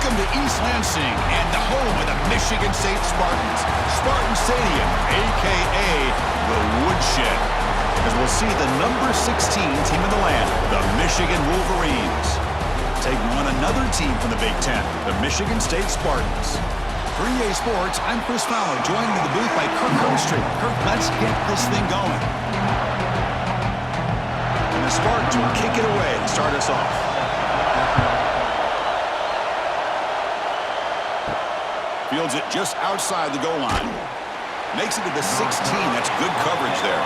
Welcome to East Lansing and the home of the Michigan State Spartans. Spartan Stadium, a.k.a. the Woodshed. As we'll see the number 16 team in the land, the Michigan Wolverines, take on another team from the Big Ten, the Michigan State Spartans. 3A Sports, I'm Chris Fowler, joined in the booth by Kirk Overstreet. Kirk, let's get this thing going. And the Spartans will kick it away to start us off. Fields it just outside the goal line. Makes it to the 16. That's good coverage there.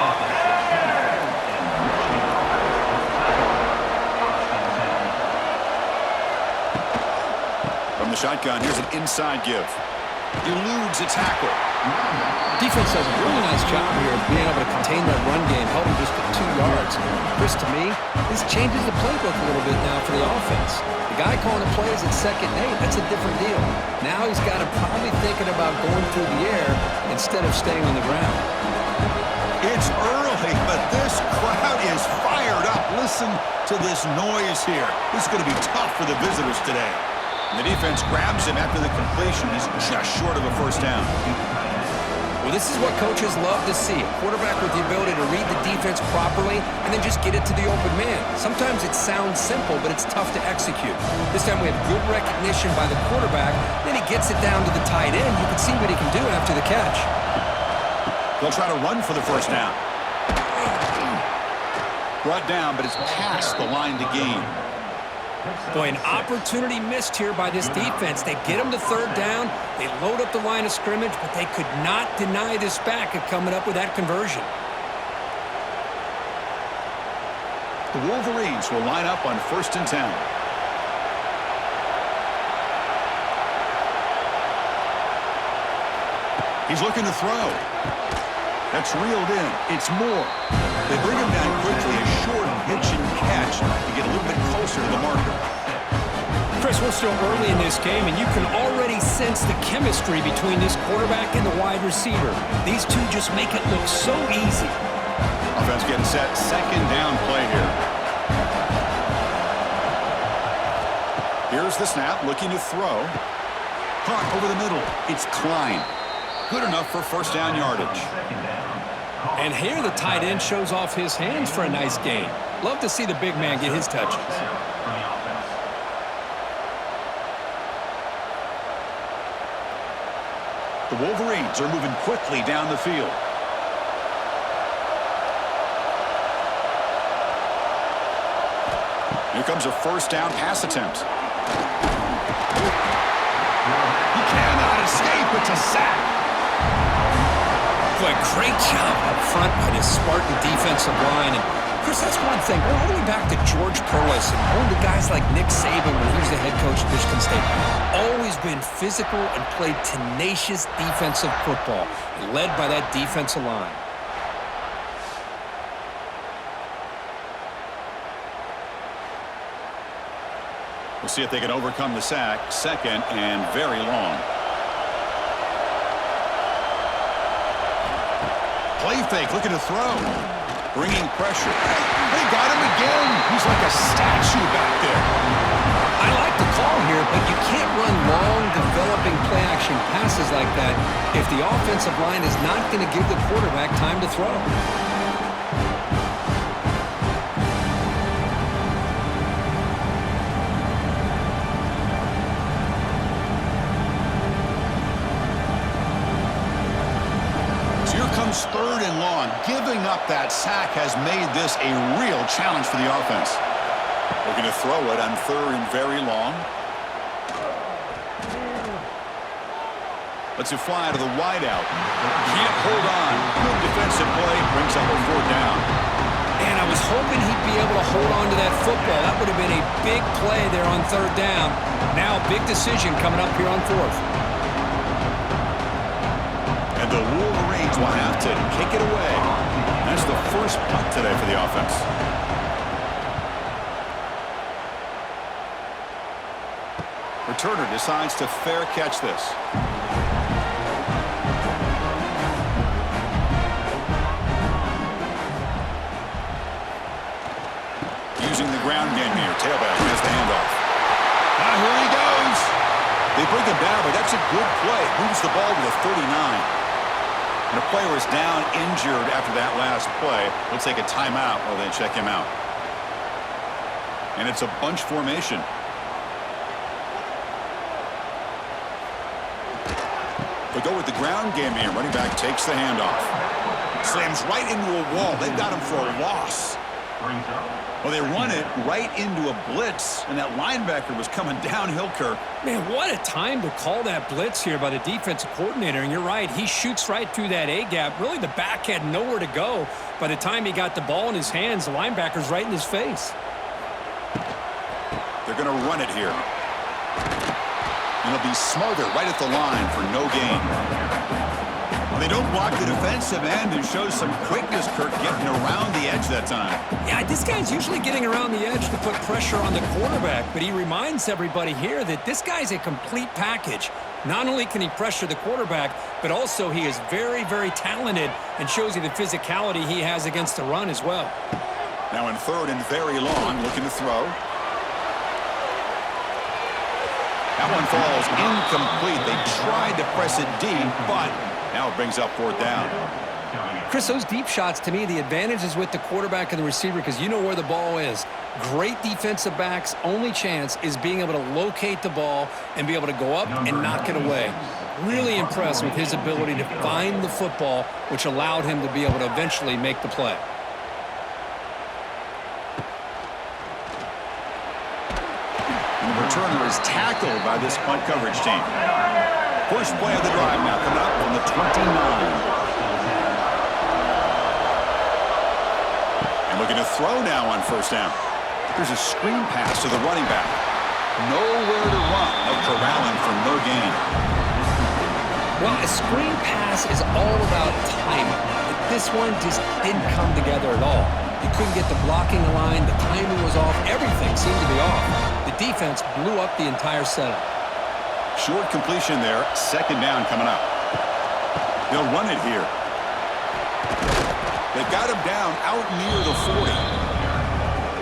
From the shotgun, here's an inside give. Eludes a tackle. Defense does a really nice job here of being able to contain that run game, held him just to 2 yards. Chris, to me, this changes the playbook a little bit now for the offense. The guy calling the plays at 2nd and 8, that's a different deal. Now he's got him probably thinking about going through the air instead of staying on the ground. It's early, but this crowd is fired up. Listen to this noise here. This is going to be tough for the visitors today. And the defense grabs him after the completion. He's just short of a first down. Well, this is what coaches love to see. A quarterback with the ability to read the defense properly and then just get it to the open man. Sometimes it sounds simple, but it's tough to execute. This time we have good recognition by the quarterback. Then he gets it down to the tight end. You can see what he can do after the catch. They'll try to run for the first down. Brought down, but it's past the line to gain. Boy, an opportunity missed here by this defense. They get them to 3rd down. They load up the line of scrimmage, but they could not deny this back of coming up with that conversion. The Wolverines will line up on 1st and 10. He's looking to throw. That's reeled in. It's Moore. They bring him down quickly, a short pitch and catch to get a little bit closer to the marker. Chris, we're still early in this game, and you can already sense the chemistry between this quarterback and the wide receiver. These two just make it look so easy. Offense getting set. 2nd down play here. Here's the snap, looking to throw. Caught over the middle. It's Klein. Good enough for first down yardage. And here the tight end shows off his hands for a nice gain. Love to see the big man get his touches. The Wolverines are moving quickly down the field. Here comes a first down pass attempt. He cannot escape. It's a sack. Boy, great job up front by this Spartan defensive line. And Chris, that's one thing. All the way back to George Perlis and going to guys like Nick Saban when he was the head coach at Michigan State. Always been physical and played tenacious defensive football, led by that defensive line. We'll see if they can overcome the sack. 2nd and very long. Play fake, looking to throw. Bringing pressure. They got him again. He's like a statue back there. I like the call here, but you can't run long, developing play-action passes like that if the offensive line is not going to give the quarterback time to throw. Comes 3rd and long. Giving up that sack has made this a real challenge for the offense. Looking to throw it on 3rd and very long. Lets it fly to the wideout. Can't hold on. Good defensive play. Brings up a 4th down. And I was hoping he'd be able to hold on to that football. That would have been a big play there on 3rd down. Now big decision coming up here on 4th. And the Wolverines will have to kick it away. That's the first punt today for the offense. Returner decides to fair catch this. Using the ground game here. Tailback has the handoff. Now here he goes. They bring him down, but that's a good play. Moves the ball to the 39. And a player is down injured after that last play. We'll take a timeout while they check him out. And it's a bunch formation. They go with the ground game here. Running back takes the handoff. Slams right into a wall. They've got him for a loss. Well, they run it right into a blitz, and that linebacker was coming downhill, Kirk. Man, what a time to call that blitz here by the defensive coordinator. And you're right, he shoots right through that A-gap. Really, the back had nowhere to go. By the time he got the ball in his hands, the linebacker's right in his face. They're going to run it here. And they'll be smarter right at the line for no gain. Well, they don't block the defensive end and show some quickness, Kirk, getting around the edge that time. Yeah, this guy's usually getting around the edge to put pressure on the quarterback, but he reminds everybody here that this guy's a complete package. Not only can he pressure the quarterback, but also he is very, very talented and shows you the physicality he has against the run as well. Now in third and very long, looking to throw. That one falls incomplete. They tried to press it deep, but now it brings up fourth down. Chris, those deep shots, to me, the advantage is with the quarterback and the receiver because you know where the ball is. Great defensive backs' only chance is being able to locate the ball and be able to go up and knock it away. Really impressed with his ability to find the football, which allowed him to be able to eventually make the play. And the returner is tackled by this punt coverage team. First play of the drive now coming up on the 29. And looking to throw now on first down. There's a screen pass to the running back. Nowhere to run. No corralling for no gain. Well, a screen pass is all about timing. But this one just didn't come together at all. You couldn't get the blocking line. The timing was off. Everything seemed to be off. The defense blew up the entire setup. Short completion there. Second down coming up. They'll run it here. They've got him down out near the 40.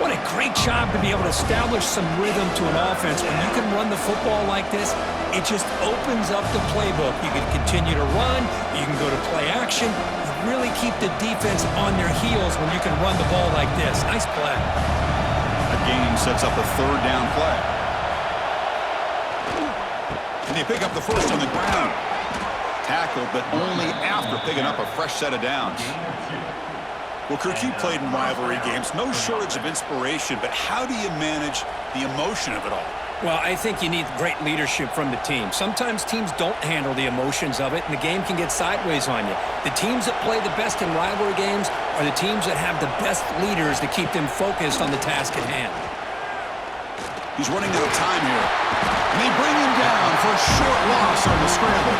What a great job to be able to establish some rhythm to an offense. When you can run the football like this, it just opens up the playbook. You can continue to run. You can go to play action. You really keep the defense on their heels when you can run the ball like this. Nice play. A gain sets up a third down play. And they pick up the first on the ground. Tackled, but only after picking up a fresh set of downs. Well, Kirk, you played in rivalry games. No shortage of inspiration, but how do you manage the emotion of it all? Well, I think you need great leadership from the team. Sometimes teams don't handle the emotions of it, and the game can get sideways on you. The teams that play the best in rivalry games are the teams that have the best leaders to keep them focused on the task at hand. He's running out of time here. And they bring him down for a short loss on the scramble.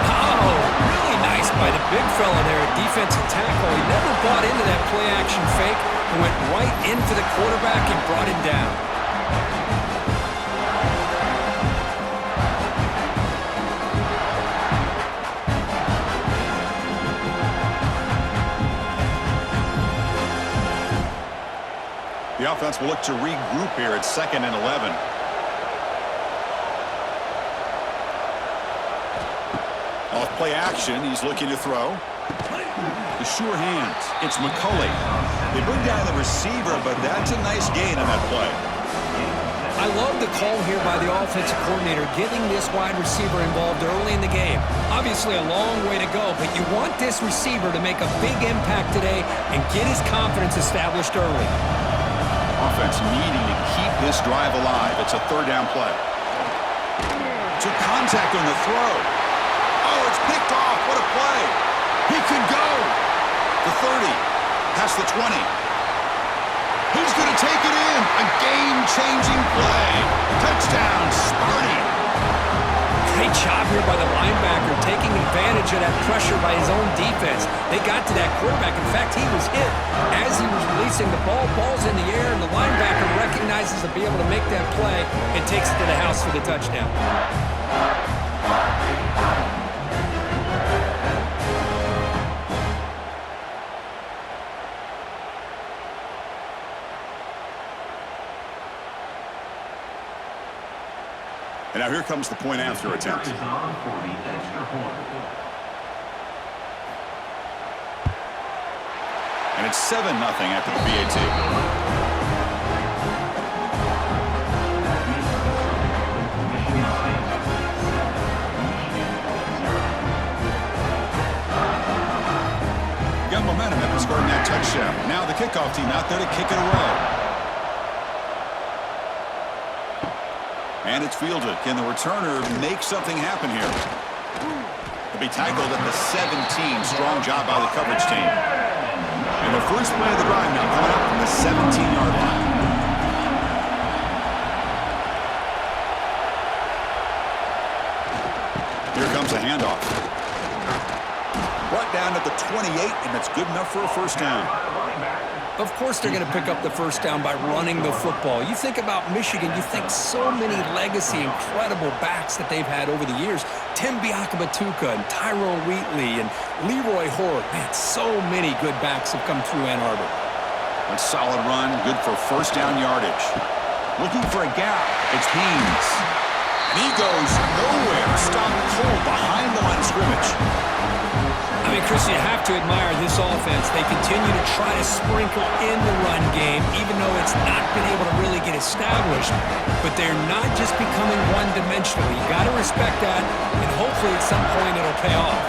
Oh, really nice by the big fella there at defensive tackle. He never bought into that play-action fake and went right in for the quarterback and brought him down. The offense will look to regroup here at 2nd and 11. Off play action, he's looking to throw. The sure hands, it's McCulley. They bring down the receiver, but that's a nice gain on that play. I love the call here by the offensive coordinator, getting this wide receiver involved early in the game. Obviously a long way to go, but you want this receiver to make a big impact today and get his confidence established early. Offense needing to keep this drive alive. It's a third down play. Took contact on the throw. Oh, it's picked off. What a play. He can go. The 30, past the 20. He's going to take it in. A game-changing play. Touchdown, Sparty. Great job here by the linebacker, taking advantage of that pressure by his own defense. They got to that quarterback. In fact, he was hit as he was releasing the ball. Ball's in the air, and the linebacker recognizes to be able to make that play and takes it to the house for the touchdown. And now here comes the point after attempt. And it's 7-0 after the PAT. Got momentum after scoring that touchdown. Now the kickoff team out there to kick it away. And it's fielded. Can the returner make something happen here? He'll be tackled at the 17. Strong job by the coverage team. And the first play of the drive now coming up from the 17-yard line. Here comes a handoff. Brought down at the 28, and that's good enough for a first down. Of course they're going to pick up the first down by running the football. You think about Michigan, you think so many legacy, incredible backs that they've had over the years. Tim Biakabatuka and Tyrone Wheatley and Leroy Horde. Man, so many good backs have come through Ann Arbor. A solid run, good for first down yardage. Looking for a gap, it's Haynes. And he goes nowhere. Stopped cold behind the line of scrimmage. I mean, Chris, you have to admire this offense. They continue to try to sprinkle in the run game, even though it's not been able to really get established. But they're not just becoming one-dimensional. You got to respect that, and hopefully at some point it'll pay off.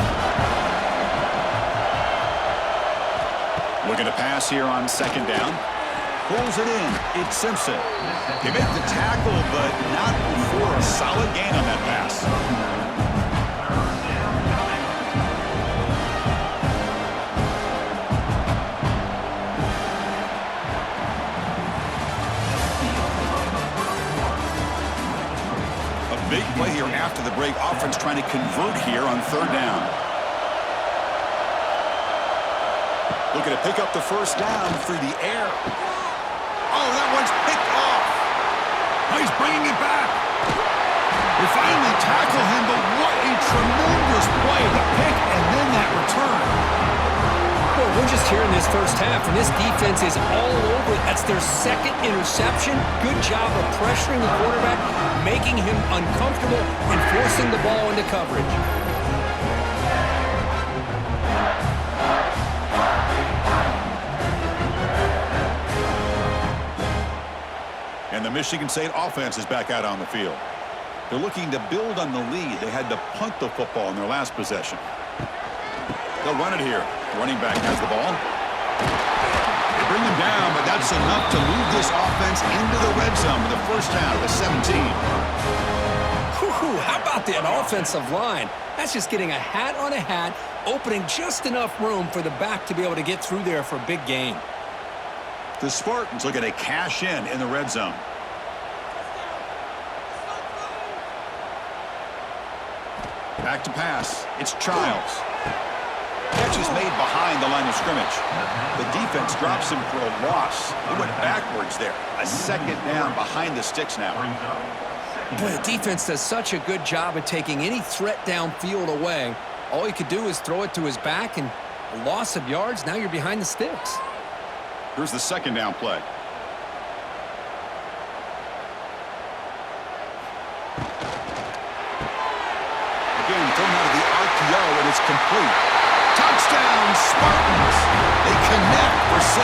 Looking to pass here on second down. Pulls it in. It's Simpson. They make the tackle, but not before a solid gain on that pass. Big play here after the break. Offense trying to convert here on third down. Looking to pick up the first down through the air. Oh, that one's picked off. Oh, he's bringing it back. They finally tackle him, but what a tremendous play. The pick and then that return. Well, we're just here in this first half, and this defense is all over. That's their second interception. Good job of pressuring the quarterback, making him uncomfortable, and forcing the ball into coverage. And the Michigan State offense is back out on the field. They're looking to build on the lead. They had to punt the football in their last possession. They'll run it here. Running back has the ball. They bring him down, but that's enough to move this offense into the red zone with the first down at the 17. Whew, how about that offensive line? That's just getting a hat on a hat, opening just enough room for the back to be able to get through there for a big gain. The Spartans looking to cash in the red zone. Back to pass. It's Childs. Catch is made behind the line of scrimmage. The defense drops him for a loss. He went backwards there. A second down behind the sticks now. Boy, the defense does such a good job of taking any threat downfield away. All he could do is throw it to his back, and a loss of yards, now you're behind the sticks. Here's the second down play. Again, thrown out of the RPO, and it's complete. Touchdown, Spartans! They connect for 6.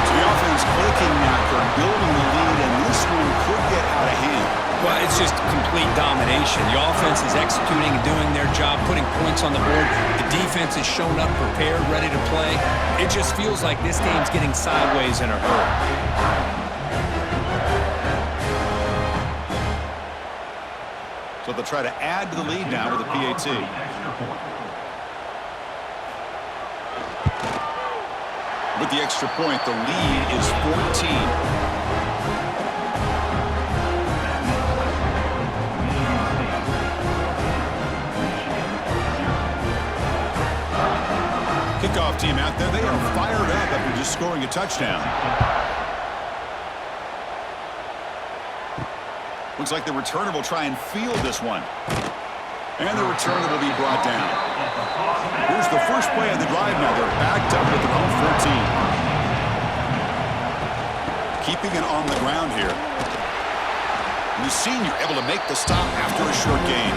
So the offense clicking after building the lead, and this one could get out of hand. Well, it's just complete domination. The offense is executing and doing their job, putting points on the board. The defense is shown up, prepared, ready to play. It just feels like this game's getting sideways in a hurry. So they'll try to add to the lead now with a PAT. With the extra point, the lead is 14. Kickoff team out there, they are fired up after just scoring a touchdown. Looks like the returner will try and field this one. And the returner will be brought down. Here's the first play of the drive now. They're backed up at their own 14. Keeping it on the ground here. And the senior able to make the stop after a short gain.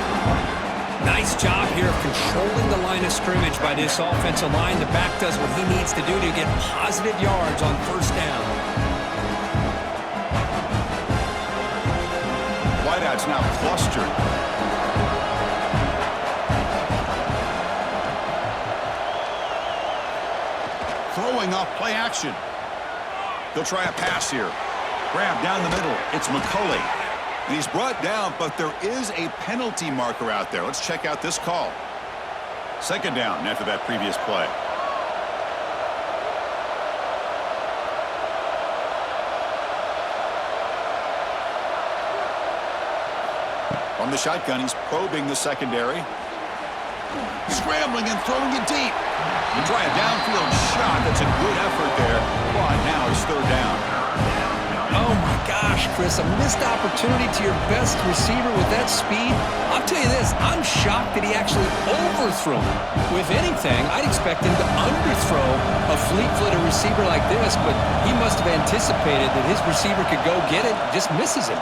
Nice job here of controlling the line of scrimmage by this offensive line. The back does what he needs to do to get positive yards on first down. Wideouts now clustered. Throwing off play action. They'll try a pass here. Grab down the middle. It's McCulley. And he's brought down, but there is a penalty marker out there. Let's check out this call. Second down after that previous play. From the shotgun, he's probing the secondary. Scrambling and throwing it deep. You try a downfield shot. That's a good effort there. But now it's third down. Oh, my gosh, Chris, a missed opportunity to your best receiver with that speed. I'll tell you this, I'm shocked that he actually overthrew him. With anything, I'd expect him to underthrow a fleet-footed receiver like this, but he must have anticipated that his receiver could go get it, just misses him.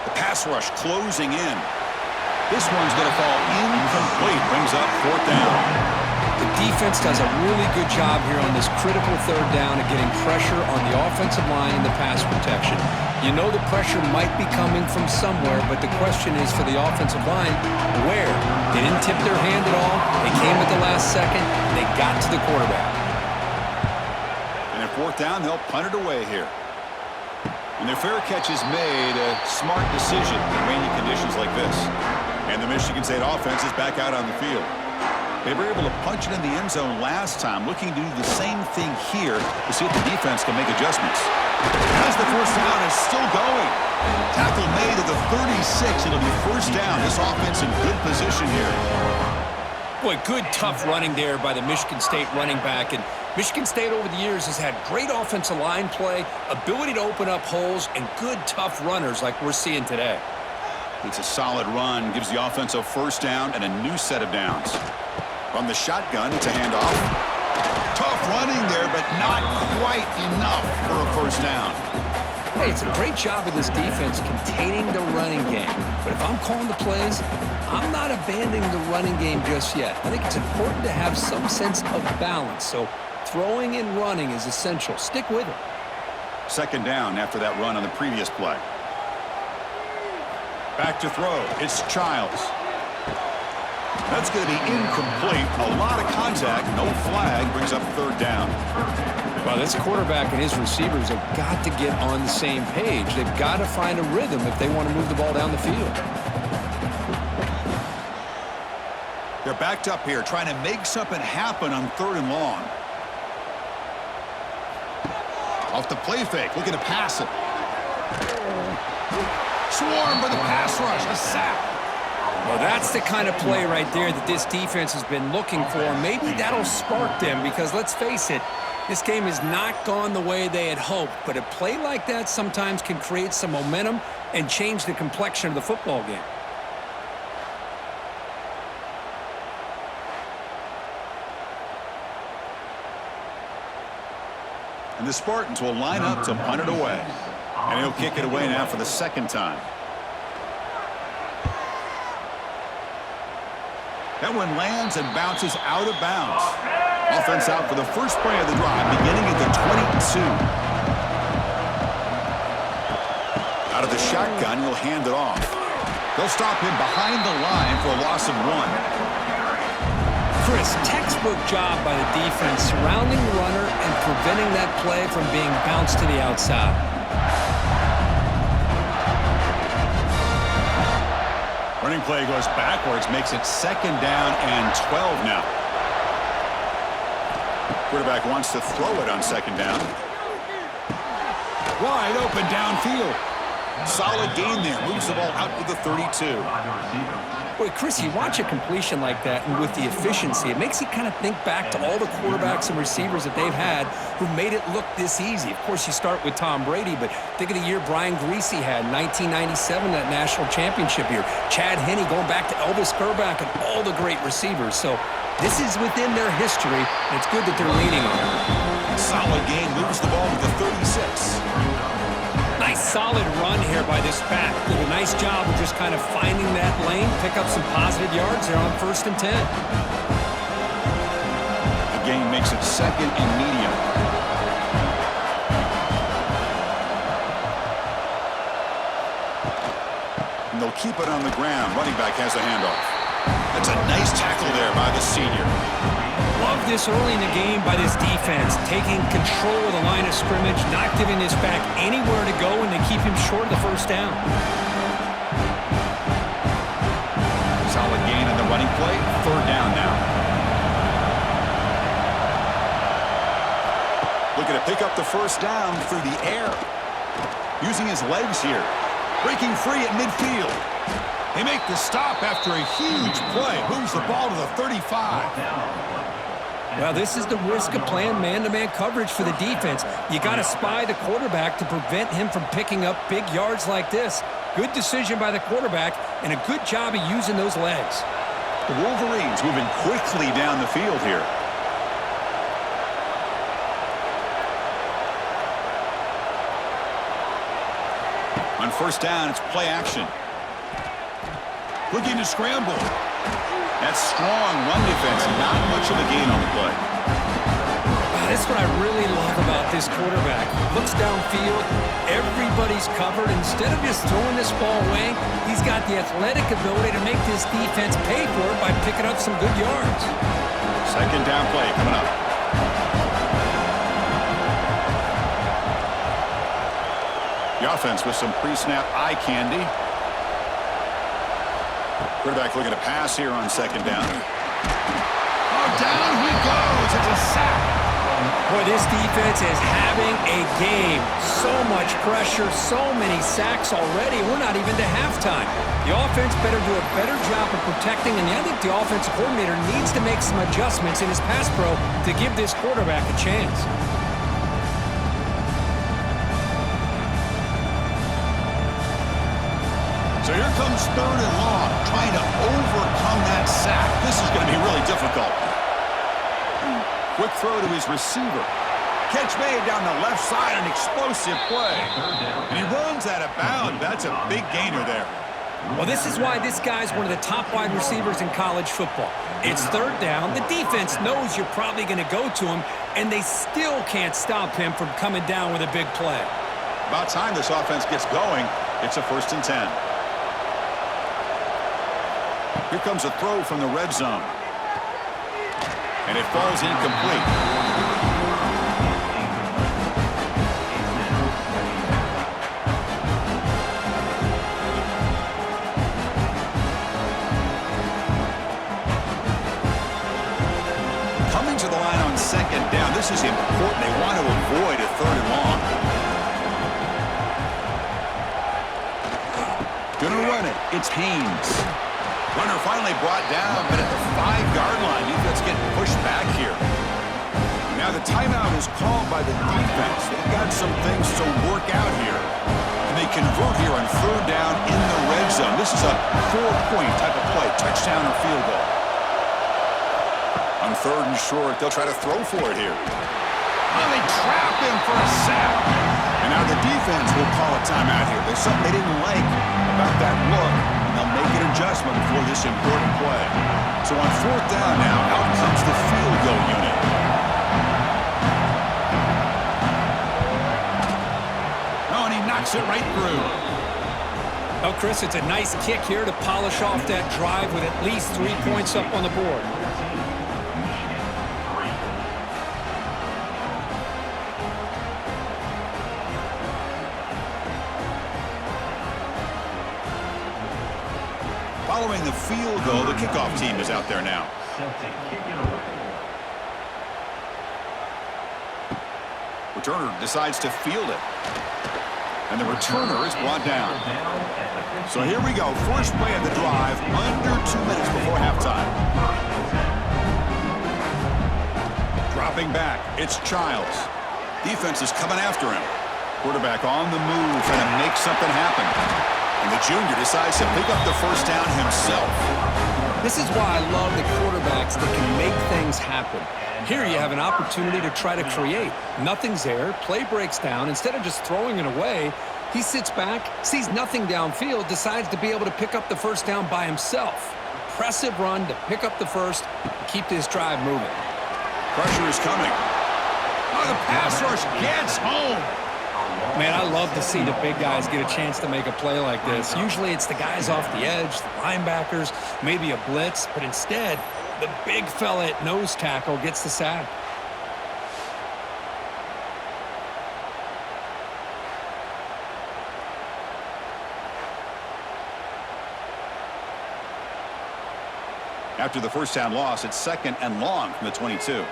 The pass rush closing in. This one's going to fall incomplete. Brings up fourth down. The defense does a really good job here on this critical third down of getting pressure on the offensive line and the pass protection. You know the pressure might be coming from somewhere, but the question is for the offensive line, where? They didn't tip their hand at all. They came at the last second, and they got to the quarterback. And at fourth down, they'll punt it away here. When their fair catch is made, a smart decision in rainy conditions like this. And the Michigan State offense is back out on the field. They were able to punch it in the end zone last time, looking to do the same thing here to see if the defense can make adjustments. As the first down is still going. Tackle made at the 36. It'll be first down. This offense in good position here. Boy, good tough running there by the Michigan State running back. And Michigan State over the years has had great offensive line play, ability to open up holes, and good tough runners like we're seeing today. It's a solid run, gives the offense a first down and a new set of downs. From the shotgun, it's a handoff. Tough running there, but not quite enough for a first down. Hey, it's a great job of this defense containing the running game. But if I'm calling the plays, I'm not abandoning the running game just yet. I think it's important to have some sense of balance. So throwing and running is essential. Stick with it. Second down after that run on the previous play. Back to throw. It's Childs. That's going to be incomplete. A lot of contact. No flag. Brings up third down. Well, this quarterback and his receivers have got to get on the same page. They've got to find a rhythm if they want to move the ball down the field. They're backed up here, trying to make something happen on third and long. Off the play fake. Looking to pass it. Swarm by the pass rush. A sack. Well, that's the kind of play right there that this defense has been looking for. Maybe that'll spark them because, let's face it, this game has not gone the way they had hoped. But a play like that sometimes can create some momentum and change the complexion of the football game. And the Spartans will line up to punt it away. And he'll kick it away now for the second time. That one lands and bounces out of bounds. Offense out for the first play of the drive, beginning at the 22. Out of the shotgun, he'll hand it off. They'll stop him behind the line for a loss of 1. Chris, textbook job by the defense surrounding the runner and preventing that play from being bounced to the outside. Running play goes backwards, makes it second down and 12 now. Quarterback wants to throw it on second down. Wide open downfield. Solid gain there. Moves the ball out to the 32. Boy, Chris, you watch a completion like that, and with the efficiency, it makes you kind of think back to all the quarterbacks and receivers that they've had who made it look this easy. Of course, you start with Tom Brady, but think of the year Brian Griese had, 1997, that national championship year. Chad Henne going back to Elvis Grbac and all the great receivers. So this is within their history, and it's good that they're leaning on it. Solid gain, moves the ball to the 36. Nice solid run here by this back. Did a nice job of just kind of finding that lane, pick up some positive yards there on 1st and 10. The game makes it 2nd and medium. And they'll keep it on the ground. Running back has a handoff. That's a nice tackle there by the senior. Love this early in the game by this defense, taking control of the line of scrimmage, not giving this back anywhere to go, and they keep him short of the 1st down. Solid gain on the running play. 3rd down now. Looking to pick up the 1st down through the air. Using his legs here. Breaking free at midfield. They make the stop after a huge play. Moves the ball to the 35. Well, this is the risk of playing man-to-man coverage for the defense. You got to spy the quarterback to prevent him from picking up big yards like this. Good decision by the quarterback, and a good job of using those legs. The Wolverines moving quickly down the field here. On 1st down, it's play action. Looking to scramble. That's strong run defense. Not much of a gain on the play. That's what I really love about this quarterback. Looks downfield. Everybody's covered. Instead of just throwing this ball away, he's got the athletic ability to make this defense pay for it by picking up some good yards. 2nd down play coming up. The offense with some pre-snap eye candy. Quarterback looking to pass here on 2nd down. Oh, down he goes. It's a sack. Boy, this defense is having a game. So much pressure, so many sacks already. We're not even to halftime. The offense better do a better job of protecting, and I think the offensive coordinator needs to make some adjustments in his pass pro to give this quarterback a chance. So here comes 3rd and long, trying to overcome that sack. This is going to be really difficult. Quick throw to his receiver. Catch made down the left side, an explosive play. And he runs out of bounds. That's a big gainer there. Well, this is why this guy's one of the top wide receivers in college football. It's 3rd down. The defense knows you're probably going to go to him, and they still can't stop him from coming down with a big play. About time this offense gets going. It's a 1st and 10. Here comes a throw from the red zone. And it falls incomplete. Coming to the line on 2nd down. This is important. They want to avoid a 3rd and long. Gonna run it. It's Haynes. Runner finally brought down, but at the 5-yard line, defense getting pushed back here. Now the timeout is called by the defense. They've got some things to work out here. And they convert here on 3rd down in the red zone. This is a 4-point type of play, touchdown or field goal. On 3rd and short, they'll try to throw for it here. Oh, they trap him for a sack. And now the defense will call a timeout here. There's something they didn't like about that look. They'll make an adjustment for this important play. So on 4th down now, out comes the field goal unit. Oh, and he knocks it right through. Well, Chris, it's a nice kick here to polish off that drive with at least 3 points up on the board. Following the field goal, the kickoff team is out there now. Returner decides to field it. And the returner is brought down. So here we go. First play of the drive, under 2 minutes before halftime. Dropping back, it's Childs. Defense is coming after him. Quarterback on the move, trying to make something happen. And the junior decides to pick up the 1st down himself. This is why I love the quarterback quarterbacks that can make things happen. Here you have an opportunity to try to create. Nothing's there. Play breaks down. Instead of just throwing it away, he sits back, sees nothing downfield, decides to be able to pick up the first down by himself. Impressive run to pick up the first, keep this drive moving. Pressure is coming. Oh, the pass rush gets home. Man, I love to see the big guys get a chance to make a play like this. Usually it's the guys off the edge, the linebackers, maybe a blitz, but instead, the big fella at nose tackle gets the sack. After the first down loss, it's 2nd and long from the 22.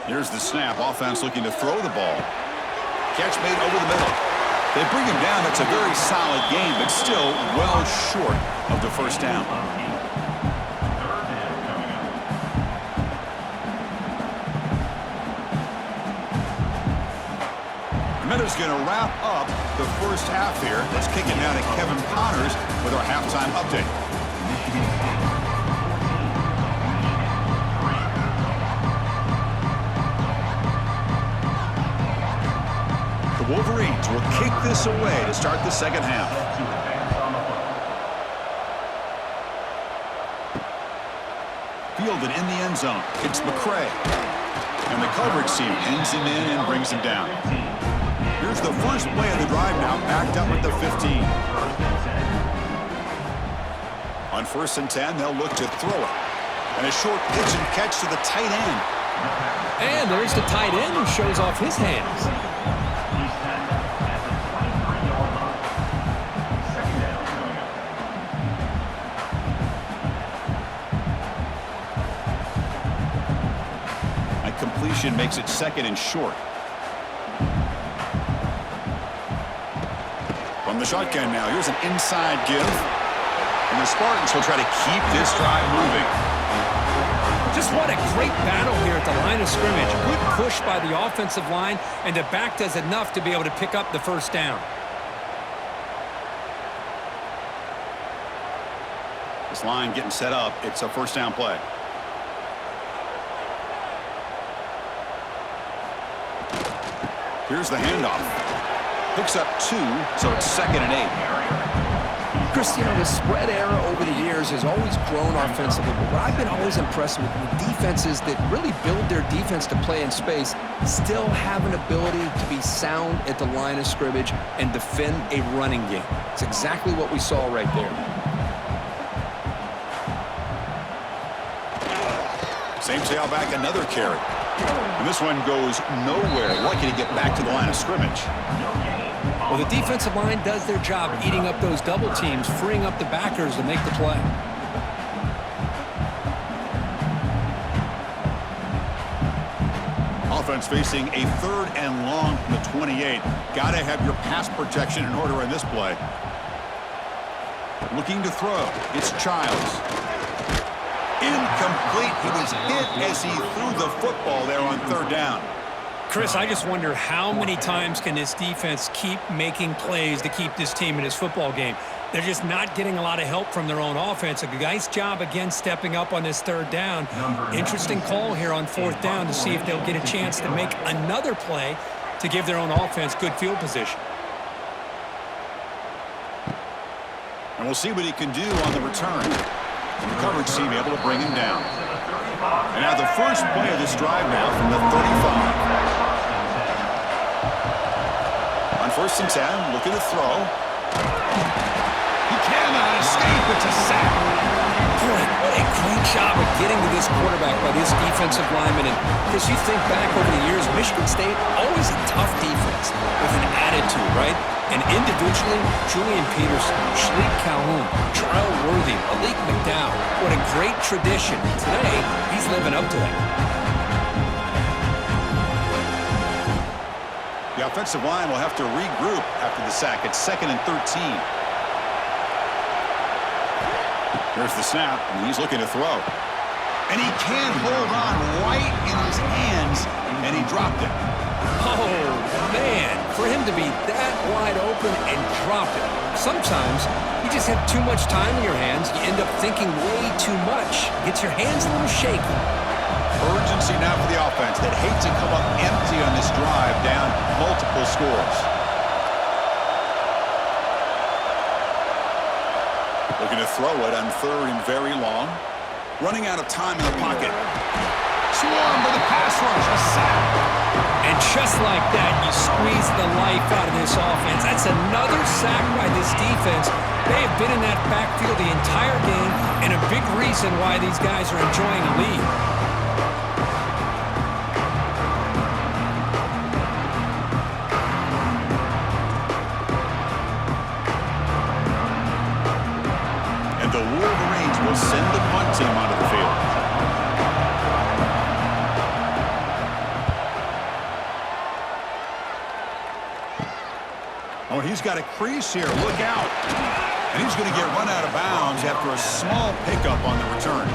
Here's the snap. Offense looking to throw the ball. Catch made over the middle. They bring him down. It's a very solid game, but still well short of the first down. Minute's going to wrap up the first half here. Let's kick it now to Kevin Connors with our halftime update. The Wolverines will kick this away to start the second half. Fielded in the end zone. It's McCray. And the coverage team pins him in and brings him down. Here's the first play of the drive now, backed up at the 15. On 1st and 10, they'll look to throw it. And a short pitch and catch to the tight end. And there's the tight end who shows off his hands. A completion makes it 2nd and short. From the shotgun now, here's an inside give. And the Spartans will try to keep this drive moving. Just what a great battle here at the line of scrimmage. Good push by the offensive line, and the back does enough to be able to pick up the first down. This line getting set up. It's a first down play. Here's the handoff. Picks up 2, so it's 2nd and 8. Chris, you know, the spread era over the years has always grown offensively, but what I've been always impressed with defenses that really build their defense to play in space still have an ability to be sound at the line of scrimmage and defend a running game. It's exactly what we saw right there. Same tailback, another carry. And this one goes nowhere. Lucky to get back to the line of scrimmage. Well, the defensive line does their job eating up those double teams, freeing up the backers to make the play. Offense facing a 3rd and long from the 28. Got to have your pass protection in order in this play. Looking to throw. It's Childs. Incomplete. He was hit as he threw the football there on 3rd down. Chris, I just wonder how many times can this defense keep making plays to keep this team in this football game. They're just not getting a lot of help from their own offense. A nice job again stepping up on this 3rd down. Interesting call here on 4th down to see if they'll get a chance to make another play to give their own offense good field position. And we'll see what he can do on the return. And the coverage team able to bring him down. And now the first play of this drive now from the 35. On 1st and 10, looking to throw. He cannot escape. It's a sack. Boy, what a great job of getting to this quarterback by this defensive lineman. And as you think back over the years, Michigan State, always a tough defense with an attitude, right? And individually, Julian Peterson, Shalik Calhoun, Charles Worthy, Malik McDowell, what a great tradition. Today, he's living up to that. The offensive line will have to regroup after the sack. It's 2nd and 13. There's the snap, and he's looking to throw. And he can't hold on right in his hands, and he dropped it. Oh, man. For him to be that wide open and drop it. Sometimes you just have too much time in your hands. You end up thinking way too much. Gets your hands a little shaky. Urgency now for the offense that hate to come up empty on this drive down multiple scores. Looking to throw it on 3rd and very long. Running out of time in the pocket. Swarm with a pass rush. A sack. And just like that, you squeeze the life out of this offense. That's another sack by this defense. They have been in that backfield the entire game, and a big reason why these guys are enjoying a lead. And the Wolverines will send the punt team onto the field. Oh, he's got a crease here. Look out. And he's going to get run out of bounds after a small pickup on the return.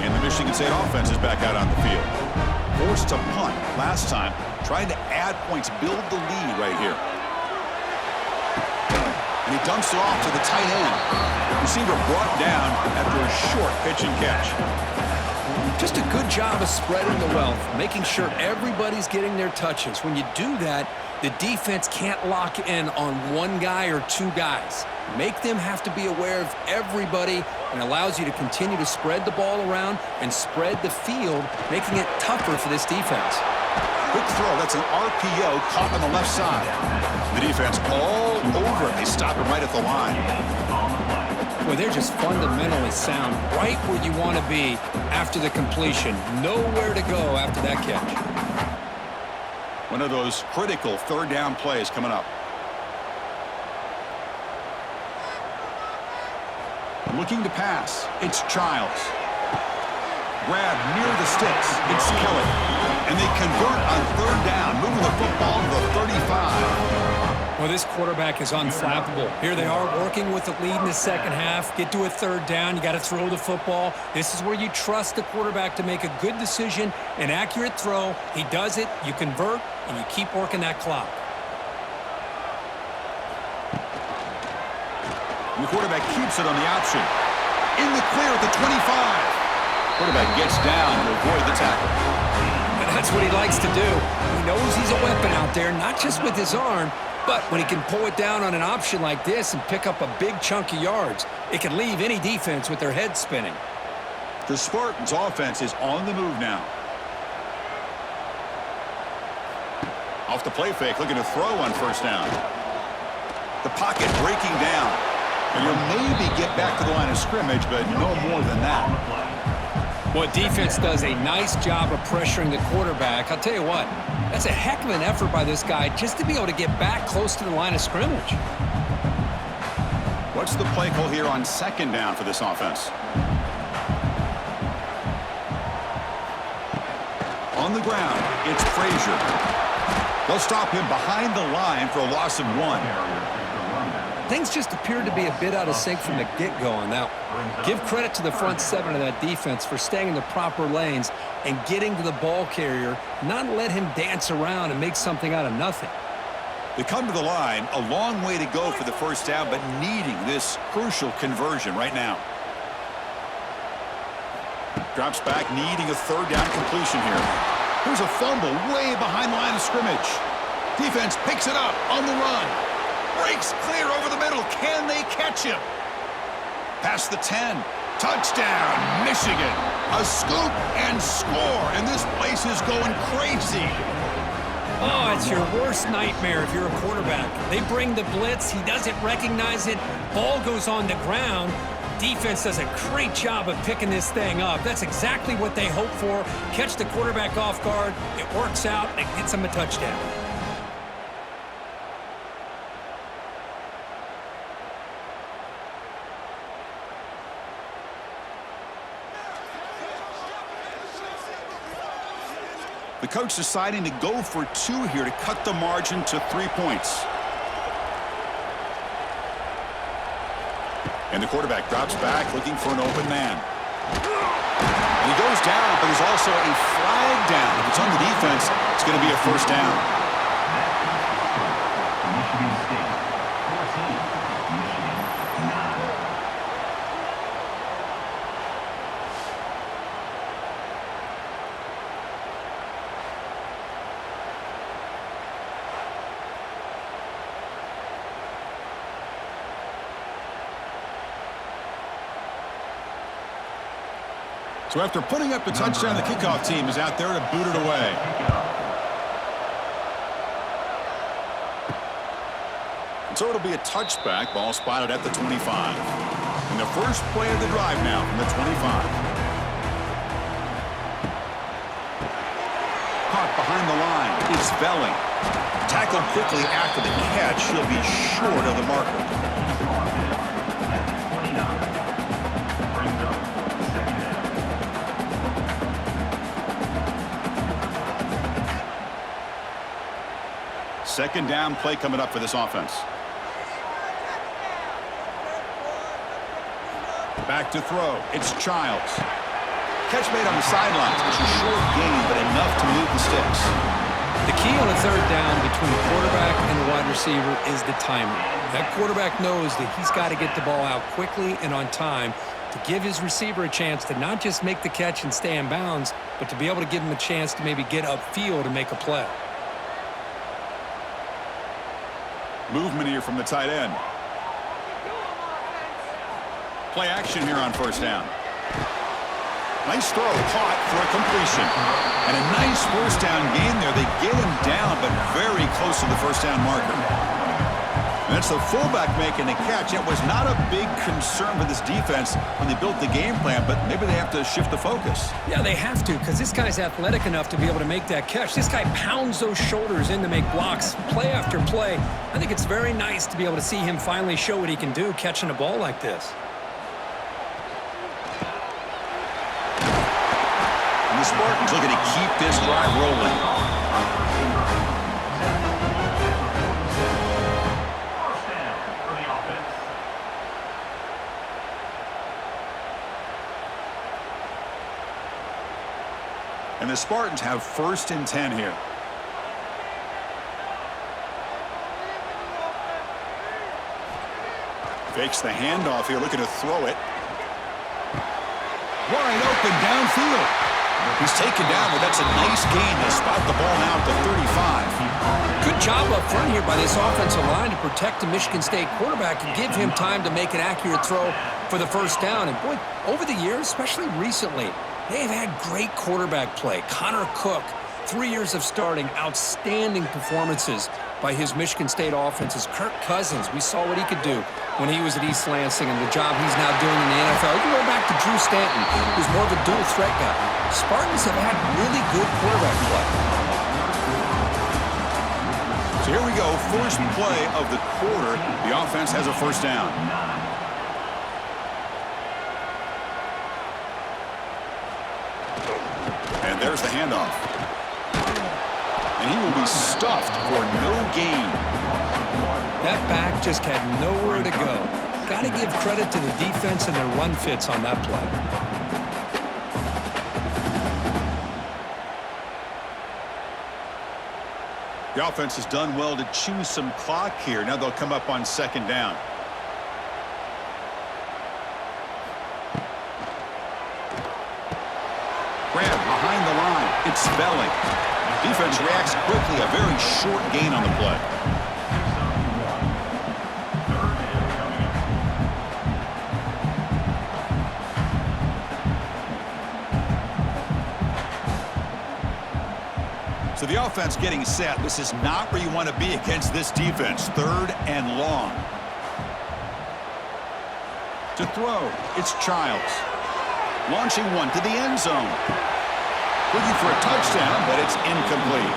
And the Michigan State offense is back out on the field. Forced to punt last time. Trying to add points, build the lead right here. And he dumps it off to the tight end. Receiver brought down after a short pitch and catch. Just a good job of spreading the wealth, making sure everybody's getting their touches. When you do that, the defense can't lock in on one guy or two guys. Make them have to be aware of everybody, and allows you to continue to spread the ball around and spread the field, making it tougher for this defense. Quick throw. That's an RPO caught on the left side. The defense all over it. They stop it right at the line. Well, they're just fundamentally sound, right where you want to be after the completion. Nowhere to go after that catch. One of those critical 3rd down plays coming up. Looking to pass. It's Childs. Grab near the sticks. It's Kelly. And they convert on 3rd down, moving the football to the 35. Well, this quarterback is unflappable. Here they are working with the lead in the second half. Get to a 3rd down. You got to throw the football. This is where you trust the quarterback to make a good decision, an accurate throw. He does it, you convert, and you keep working that clock. And the quarterback keeps it on the option. In the clear at the 25. Quarterback gets down to avoid the tackle. And that's what he likes to do. He knows he's a weapon out there, not just with his arm, but when he can pull it down on an option like this and pick up a big chunk of yards, it can leave any defense with their head spinning. The Spartans' offense is on the move now. Off the play fake, looking to throw on 1st down. The pocket breaking down. And you'll maybe get back to the line of scrimmage, but no more than that. Well, defense does a nice job of pressuring the quarterback. I'll tell you what, that's a heck of an effort by this guy just to be able to get back close to the line of scrimmage. What's the play call here on 2nd down for this offense? On the ground, it's Frazier. They'll stop him behind the line for a loss of 1. Things just appeared to be a bit out of sync from the get-go on that one. Give credit to the front 7 of that defense for staying in the proper lanes and getting to the ball carrier, not let him dance around and make something out of nothing. They come to the line, a long way to go for the 1st down, but needing this crucial conversion right now. Drops back, needing a 3rd down completion here. Here's a fumble way behind the line of scrimmage. Defense picks it up on the run. Breaks clear over the middle. Can they catch him? Past the 10. Touchdown, Michigan. A scoop and score, and this place is going crazy. Oh, it's your worst nightmare if you're a quarterback. They bring the blitz. He doesn't recognize it. Ball goes on the ground. Defense does a great job of picking this thing up. That's exactly what they hope for. Catch the quarterback off guard. It works out, and it gets him a touchdown. The coach deciding to go for 2 here to cut the margin to 3 points. And the quarterback drops back looking for an open man. And he goes down, but there's also a flag down. If it's on the defense, it's going to be a 1st down. So after putting up the touchdown, the kickoff team is out there to boot it away. So it'll be a touchback, ball spotted at the 25. And the first play of the drive now from the 25. Caught behind the line is Velling. Tackled quickly after the catch. He'll be short of the marker. Second down play coming up for this offense. Back to throw. It's Childs. Catch made on the sidelines. It's a short gain, but enough to move the sticks. The key on a third down between the quarterback and the wide receiver is the timing. That quarterback knows that he's got to get the ball out quickly and on time to give his receiver a chance to not just make the catch and stay in bounds, but to be able to give him a chance to maybe get upfield and make a play. Movement here from the tight end. Play action here on first down. Nice throw, caught for a completion. And a nice first down gain there. They get him down, but very close to the first down marker. And that's the fullback making the catch. It was not a big concern for this defense when they built the game plan, but maybe they have to shift the focus. Yeah, they have to, because this guy's athletic enough to be able to make that catch. This guy pounds those shoulders in to make blocks play after play. I think it's very nice to be able to see him finally show what he can do catching a ball like this. And the Spartans looking to keep this drive rolling. And the Spartans have first and 10 here. Fakes the handoff here, looking to throw it. Wide open downfield. He's taken down, but that's a nice gain. They spot the ball now at the 35. Good job up front here by this offensive line to protect the Michigan State quarterback and give him time to make an accurate throw for the first down. And boy, over the years, especially recently, they've had great quarterback play. Connor Cook, 3 years of starting, outstanding performances by his Michigan State offenses. Kirk Cousins, we saw what he could do when he was at East Lansing and the job he's now doing in the NFL. You can go back to Drew Stanton, who's more of a dual threat guy. Spartans have had really good quarterback play. So here we go, first play of the quarter. The offense has a first down. And there's the handoff. And he will be stuffed for no gain. That back just had nowhere to go. Got to give credit to the defense and their run fits on that play. The offense has done well to chew some clock here. Now they'll come up on second down. Grab behind the line. It's Velling. Defense reacts quickly. A very short gain on the play. So the offense getting set. This is not where you want to be against this defense. Third and long. To throw, it's Childs. Launching one to the end zone. Looking for a touchdown, but it's incomplete.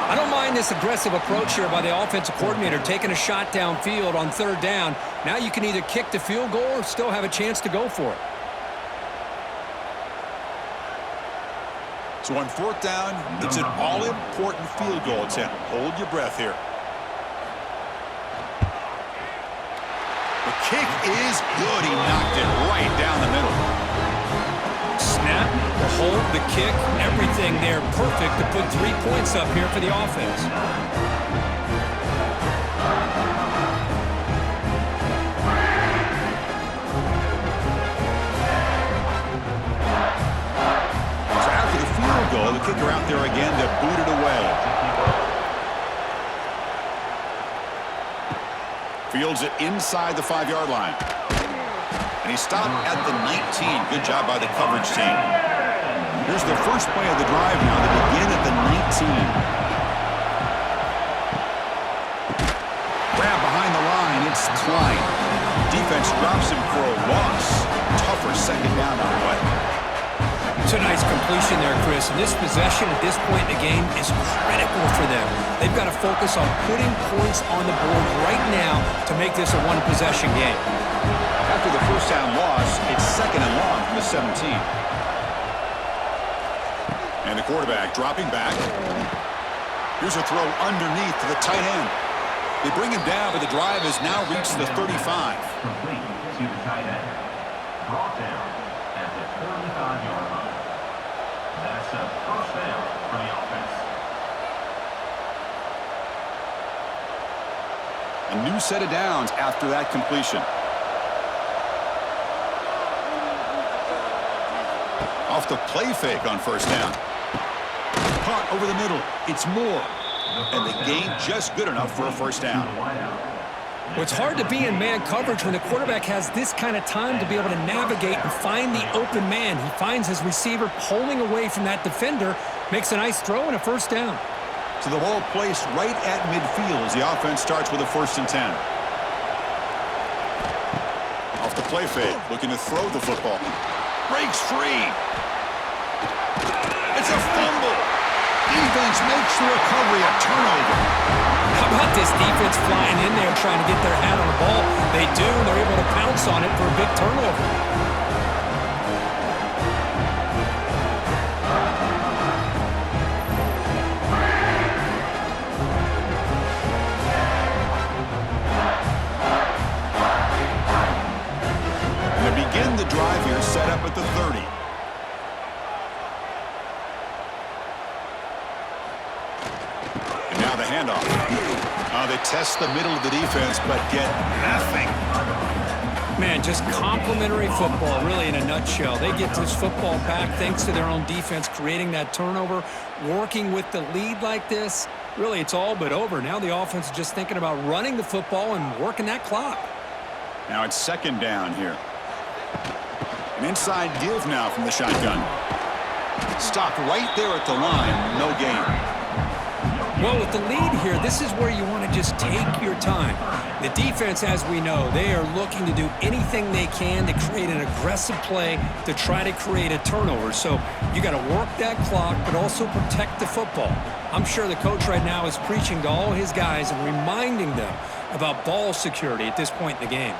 I don't mind this aggressive approach here by the offensive coordinator, taking a shot downfield on third down. Now you can either kick the field goal or still have a chance to go for it. So on fourth down, it's an all-important field goal attempt. Hold your breath here. The kick is good. He knocked it right down the middle. Snap, the hold, the kick, everything there perfect to put 3 points up here for the offense. The kicker out there again to boot it away. Fields it inside the 5-yard line. And he stopped at the 19. Good job by the coverage team. Here's the first play of the drive now. They begin at the 19. Grab behind the line. It's Klein. Defense drops him for a loss. Tougher second down on the way. It's a nice completion there, Chris. And this possession at this point in the game is critical for them. They've got to focus on putting points on the board right now to make this a one-possession game. After the first down loss, it's second and long from the 17. And the quarterback dropping back. Here's a throw underneath to the tight end. They bring him down, but the drive has now reached the 35. Complete to the tight end. Brought down at the 35-yard line. That's a first down for the offense. A new set of downs after that completion. Off the play fake on first down. Caught over the middle. It's Moore. And the gain just good enough for a first down. Well, it's hard to be in man coverage when the quarterback has this kind of time to be able to navigate and find the open man. He finds his receiver pulling away from that defender, makes a nice throw and a first down. So the ball placed right at midfield as the offense starts with a 1st and 10. Off the play fake, looking to throw the football. Breaks free. It's a fumble. Defense makes the recovery a turnover. How about this defense flying in there trying to get their hat on the ball? They do, and they're able to pounce on it for a big turnover. And they begin the drive here, set up at the 30. Now the handoff. They test the middle of the defense, but get nothing. Man, just complimentary football, really, in a nutshell. They get this football back thanks to their own defense, creating that turnover, working with the lead like this. Really, it's all but over. Now the offense is just thinking about running the football and working that clock. Now it's second down here. An inside give now from the shotgun. Stopped right there at the line, no gain. Well, with the lead here, this is where you want to just take your time. The defense, as we know, they are looking to do anything they can to create an aggressive play to try to create a turnover. So you got to work that clock, but also protect the football. I'm sure the coach right now is preaching to all his guys and reminding them about ball security at this point in the game.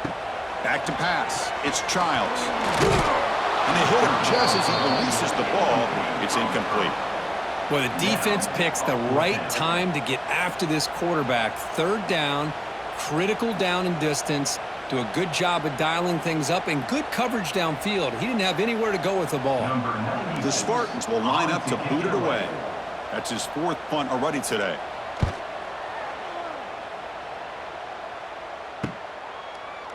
Back to pass. It's Childs. And they hit him just as he releases the ball. It's incomplete. Well, the defense picks the right time to get after this quarterback. Third down, critical down and distance. Do a good job of dialing things up and good coverage downfield. He didn't have anywhere to go with the ball. The Spartans will line up to boot it away. That's his 4th punt already today.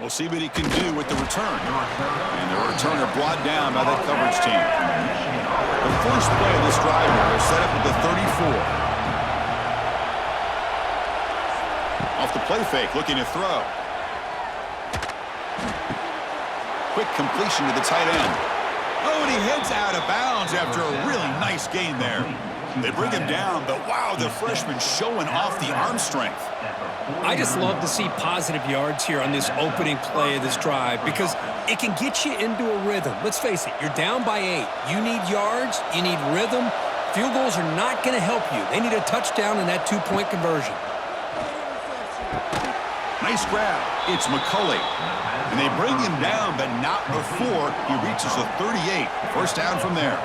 We'll see what he can do with the return. And the returner brought down by that coverage team. The first play of this drive is set up at the 34. Off the play fake, looking to throw. Quick completion to the tight end. Oh, and he heads out of bounds after a really nice gain there. They bring him down, but wow, the freshman showing off the arm strength. I just love to see positive yards here on this opening play of this drive because it can get you into a rhythm. Let's face it, you're down by 8. You need yards, you need rhythm. Field goals are not going to help you. They need a touchdown and that 2-point conversion. Nice grab. It's McCulley. And they bring him down, but not before he reaches the 38. First down from there.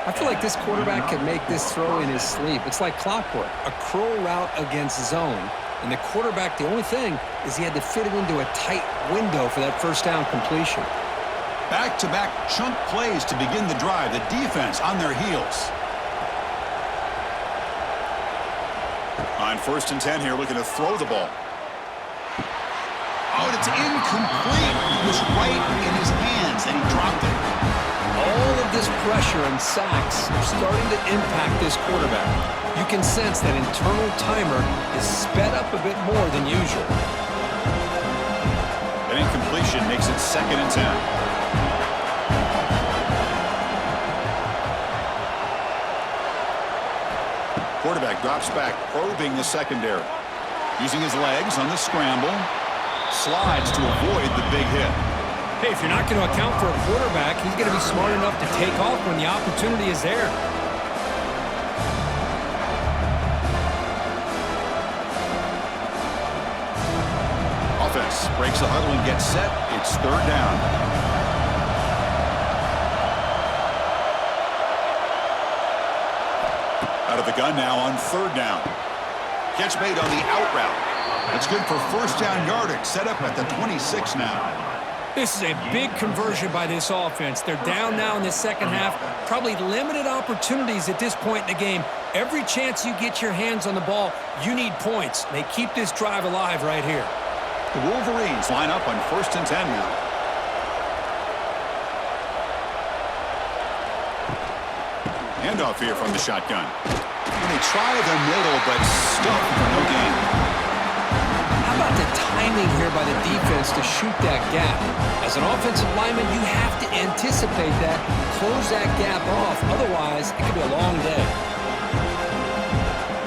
I feel like this quarterback can make this throw in his sleep. It's like clockwork, a curl route against zone. And the quarterback, the only thing is he had to fit it into a tight window for that first down completion. Back-to-back chunk plays to begin the drive. The defense on their heels. On 1st and 10 here, looking to throw the ball. Oh, and it's incomplete. It was right in his hands, and he dropped it. All of this pressure and sacks are starting to impact this quarterback. You can sense that internal timer is sped up a bit more than usual. An incompletion makes it 2nd and 10. Quarterback drops back, probing the secondary. Using his legs on the scramble. Slides to avoid the big hit. Hey, if you're not going to account for a quarterback, he's going to be smart enough to take off when the opportunity is there. Offense breaks the huddle and gets set. It's third down. Out of the gun now on third down. Catch made on the out route. That's good for first down yardage. Set up at the 26 now. This is a big conversion by this offense. They're down now in the second half. Probably limited opportunities at this point in the game. Every chance you get your hands on the ball, you need points. They keep this drive alive right here. The Wolverines line up on 1st and 10 now. Handoff here from the shotgun. And they try the middle, but stuffed for no gain. How about the timing here by the defense to shoot that gap? As an offensive lineman, you have to anticipate that, close that gap off. Otherwise, it could be a long day.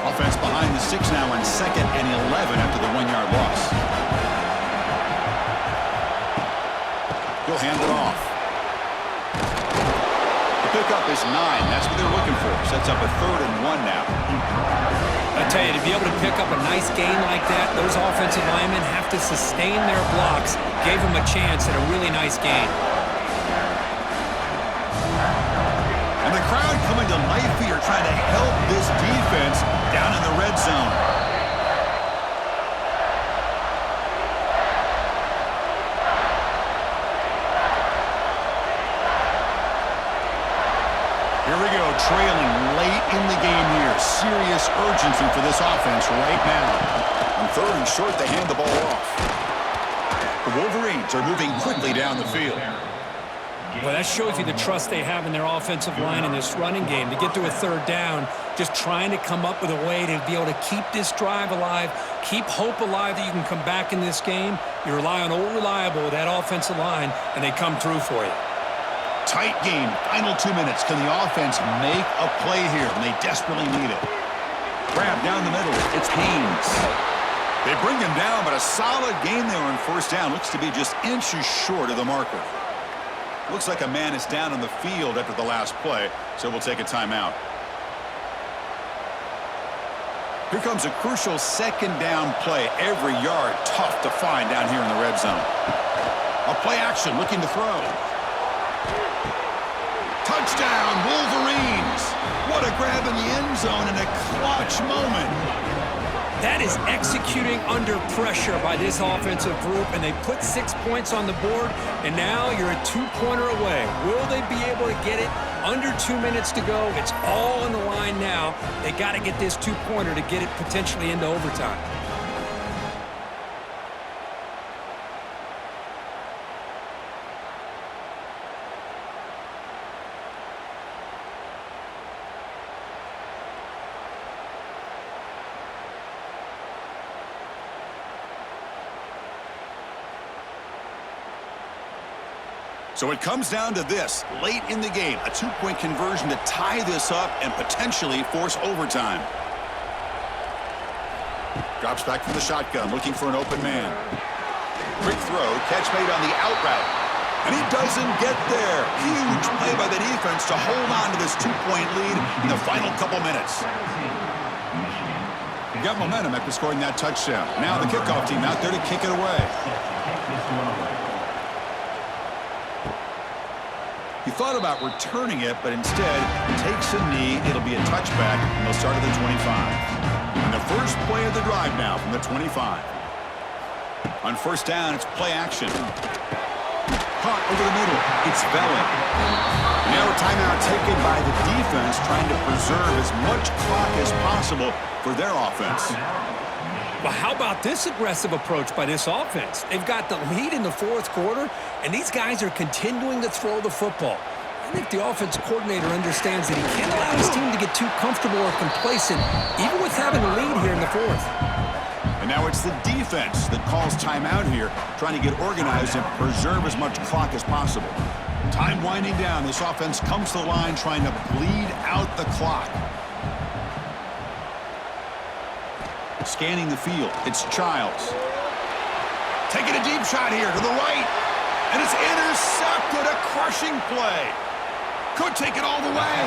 Offense behind the 6 now on 2nd and 11 after the 1-yard loss. He'll hand it off. The pickup is 9. That's what they're looking for. Sets up a 3rd and 1 now. I tell you, to be able to pick up a nice gain like that, those offensive linemen have to sustain their blocks. Gave them a chance at a really nice gain. And the crowd coming to life here, trying to help this defense down in the red zone. Here we go, trailing late in the game here. Serious urgency for this offense right now. On 3rd and short, they hand the ball off. The Wolverines are moving quickly down the field. Well, that shows you the trust they have in their offensive line in this running game. To get to a 3rd down, just trying to come up with a way to be able to keep this drive alive, keep hope alive that you can come back in this game. You rely on old reliable with that offensive line, and they come through for you. Tight game, final 2 minutes. Can the offense make a play here? And they desperately need it. Grab down the middle. It's Haynes. They bring him down, but a solid gain there on 1st down. Looks to be just inches short of the marker. Looks like a man is down on the field after the last play, so we'll take a timeout. Here comes a crucial 2nd down play. Every yard tough to find down here in the red zone. A play action looking to throw. Touchdown, Wolverines! What a grab in the end zone and a clutch moment. That is executing under pressure by this offensive group, and they put 6 points on the board, and now you're a 2-pointer away. Will they be able to get it? Under 2 minutes to go. It's all on the line now. They got to get this 2-pointer to get it potentially into overtime. So it comes down to this, late in the game, a 2-point conversion to tie this up and potentially force overtime. Drops back from the shotgun, looking for an open man. Quick throw, catch made on the out route. And he doesn't get there. Huge play by the defense to hold on to this 2-point lead in the final couple minutes. Got momentum after scoring that touchdown. Now the kickoff team out there to kick it away. He thought about returning it, but instead takes a knee. It'll be a touchback, and they'll start at the 25. And the first play of the drive now from the 25. On 1st down, it's play action. Caught over the middle. It's Velen. Now a timeout taken by the defense, trying to preserve as much clock as possible for their offense. Well, how about this aggressive approach by this offense? They've got the lead in the 4th quarter, and these guys are continuing to throw the football. I think the offense coordinator understands that he can't allow his team to get too comfortable or complacent, even with having the lead here in the 4th. And now it's the defense that calls timeout here, trying to get organized and preserve as much clock as possible. Time winding down. This offense comes to the line trying to bleed out the clock. scanning the field. It's Childs. Taking a deep shot here to the right. And it's intercepted. A crushing play. Could take it all the way.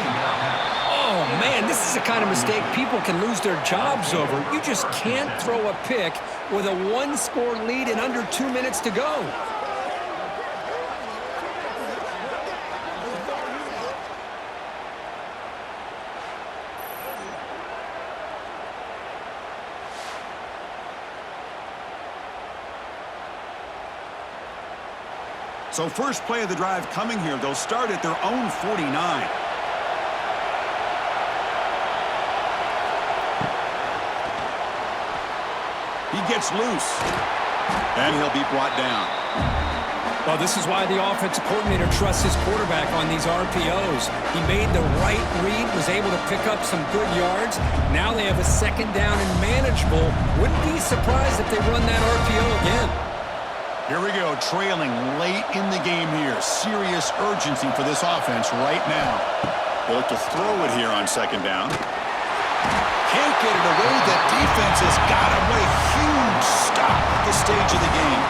Oh, man, this is the kind of mistake people can lose their jobs over. You just can't throw a pick with a one-score lead and under 2 minutes to go. So first play of the drive coming here. They'll start at their own 49. He gets loose. And he'll be brought down. Well, this is why the offensive coordinator trusts his quarterback on these RPOs. He made the right read, was able to pick up some good yards. Now they have a second down and manageable. Wouldn't be surprised if they run that RPO again. Here we go, trailing late in the game here. Serious urgency for this offense right now. They look to throw it here on second down. Can't get it away. The defense has got him away. Huge stop at this stage of the game.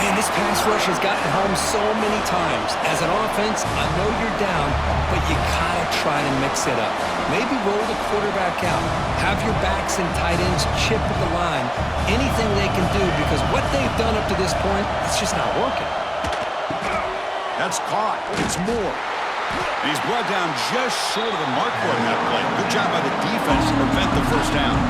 Man, this pass rush has gotten home so many times. As an offense, I know you're down, but you gotta try to mix it up. Maybe roll the quarterback out. Have your backs and tight ends chip at the line. Anything they can do, because what they've done up to this point, it's just not working. That's caught. It's more. And he's brought down just short of the marker on that play. Good job by the defense to prevent the first down.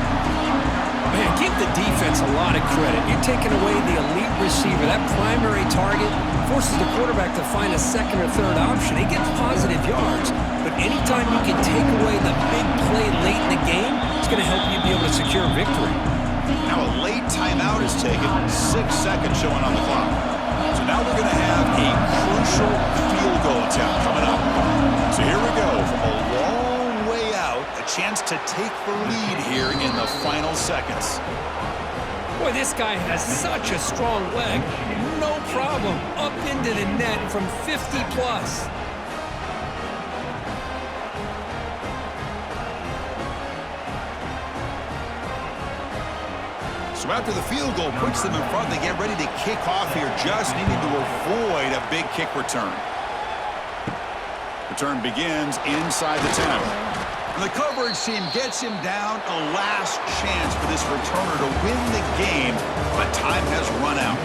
Man, give the defense a lot of credit. You're taking away the elite receiver. That primary target forces the quarterback to find a second or third option. He gets positive yards, but anytime you can take away the big play late in the game, it's going to help you be able to secure victory. Now a late timeout is taken. 6 seconds showing on the clock. So now we're going to have a crucial field goal attempt coming up. So here we go from a long way out. A chance to take the lead here in the final seconds. Boy, this guy has such a strong leg. No problem. Up into the net from 50 plus. So after the field goal puts them in front, they get ready to kick off here, just needing to avoid a big kick return. Return begins inside the 10. And the coverage team gets him down. A last chance for this returner to win the game, but time has run out.